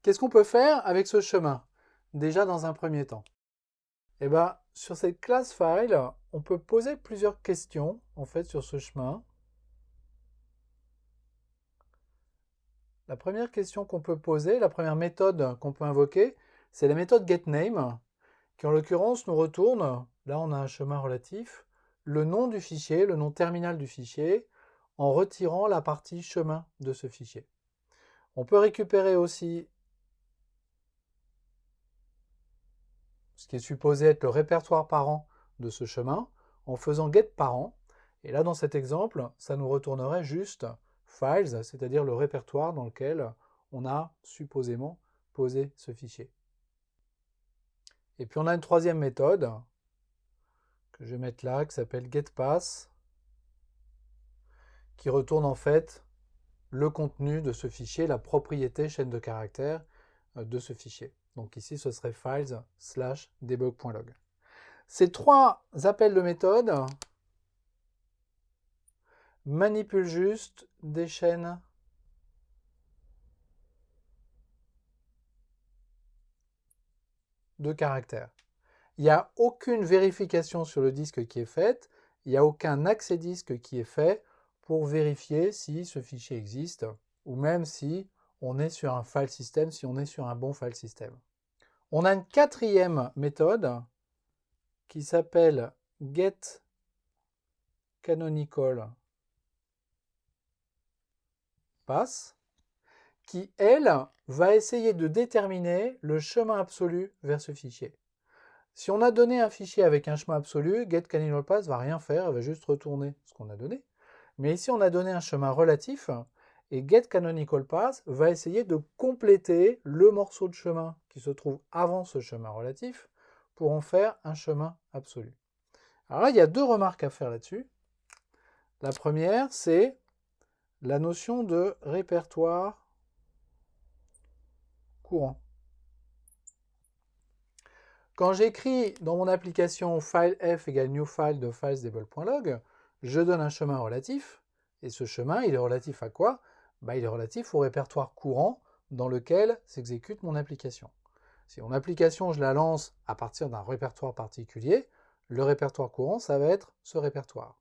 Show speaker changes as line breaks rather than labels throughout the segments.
Qu'est-ce qu'on peut faire avec ce chemin? Déjà dans un premier temps. Eh bien, sur cette classe file, on peut poser plusieurs questions en fait sur ce chemin. La première question qu'on peut poser, la première méthode qu'on peut invoquer, c'est la méthode getName, qui en l'occurrence nous retourne, là on a un chemin relatif, le nom du fichier, le nom terminal du fichier, en retirant la partie chemin de ce fichier. On peut récupérer aussi ce qui est supposé être le répertoire parent de ce chemin, en faisant getParent. Et là, dans cet exemple, ça nous retournerait juste files, c'est-à-dire le répertoire dans lequel on a supposément posé ce fichier. Et puis on a une troisième méthode, que je vais mettre là, qui s'appelle getPath, qui retourne en fait le contenu de ce fichier, la propriété chaîne de caractères de ce fichier. Donc ici, ce serait files/debug.log. Ces trois appels de méthode manipulent juste des chaînes de caractères. Il n'y a aucune vérification sur le disque qui est faite, il n'y a aucun accès disque qui est fait pour vérifier si ce fichier existe, ou même si on est sur un file system, si on est sur un bon file system. On a une quatrième méthode qui s'appelle getCanonicalPath, qui, elle, va essayer de déterminer le chemin absolu vers ce fichier. Si on a donné un fichier avec un chemin absolu, getCanonicalPath ne va rien faire, elle va juste retourner ce qu'on a donné. Mais ici, on a donné un chemin relatif, et getCanonicalPath va essayer de compléter le morceau de chemin qui se trouve avant ce chemin relatif pour en faire un chemin absolu. Alors là, il y a deux remarques à faire là-dessus. La première, c'est la notion de répertoire courant. Quand j'écris dans mon application filef égale newFile de filesDebug.log, je donne un chemin relatif, et ce chemin, il est relatif à quoi? Il est relatif au répertoire courant dans lequel s'exécute mon application. Si mon application, je la lance à partir d'un répertoire particulier, le répertoire courant, ça va être ce répertoire.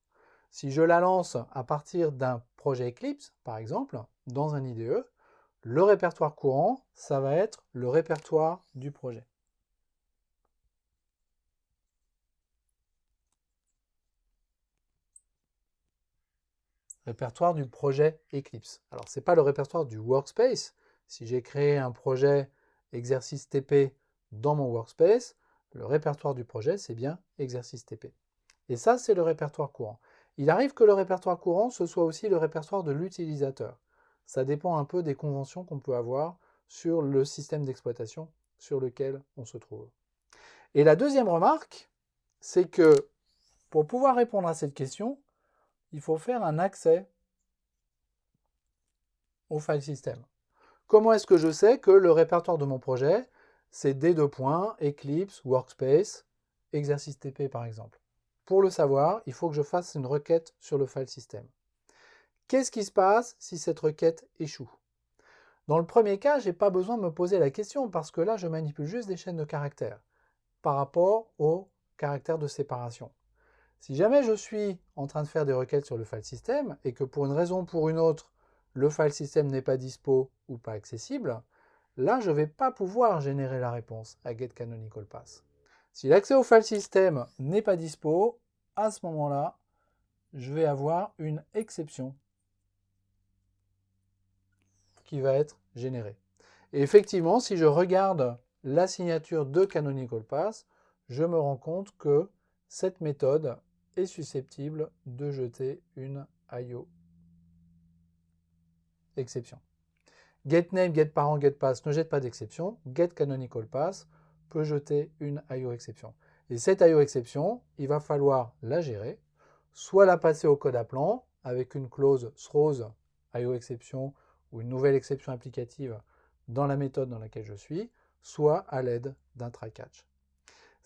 Si je la lance à partir d'un projet Eclipse, par exemple, dans un IDE, le répertoire courant, ça va être le répertoire du projet. Répertoire du projet Eclipse. Alors, ce n'est pas le répertoire du workspace. Si j'ai créé un projet exercice TP dans mon workspace, le répertoire du projet, c'est bien exercice TP. Et ça, c'est le répertoire courant. Il arrive que le répertoire courant, ce soit aussi le répertoire de l'utilisateur. Ça dépend un peu des conventions qu'on peut avoir sur le système d'exploitation sur lequel on se trouve. Et la deuxième remarque, c'est que pour pouvoir répondre à cette question, il faut faire un accès au file system. Comment est-ce que je sais que le répertoire de mon projet, c'est D2. Eclipse, Workspace, exercice TP par exemple? Pour le savoir, il faut que je fasse une requête sur le file system. Qu'est-ce qui se passe si cette requête échoue? Dans le premier cas, je n'ai pas besoin de me poser la question parce que là, je manipule juste des chaînes de caractères par rapport aux caractères de séparation. Si jamais je suis en train de faire des requêtes sur le file system et que pour une raison ou pour une autre, le file system n'est pas dispo ou pas accessible, là, je ne vais pas pouvoir générer la réponse à getCanonicalPath. Si l'accès au file system n'est pas dispo, à ce moment-là, je vais avoir une exception qui va être générée. Et effectivement, si je regarde la signature de CanonicalPath, je me rends compte que cette méthode est susceptible de jeter une IO exception. GetName, GetParent, GetPath ne jette pas d'exception. GetCanonicalPath peut jeter une IO exception. Et cette IO exception, il va falloir la gérer, soit la passer au code appelant avec une clause throws IO exception ou une nouvelle exception applicative dans la méthode dans laquelle je suis, soit à l'aide d'un try-catch.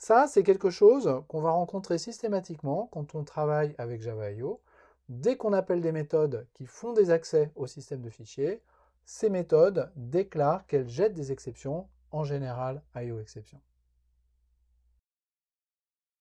Ça, c'est quelque chose qu'on va rencontrer systématiquement quand on travaille avec Java.io. Dès qu'on appelle des méthodes qui font des accès au système de fichiers, ces méthodes déclarent qu'elles jettent des exceptions, en général IOException.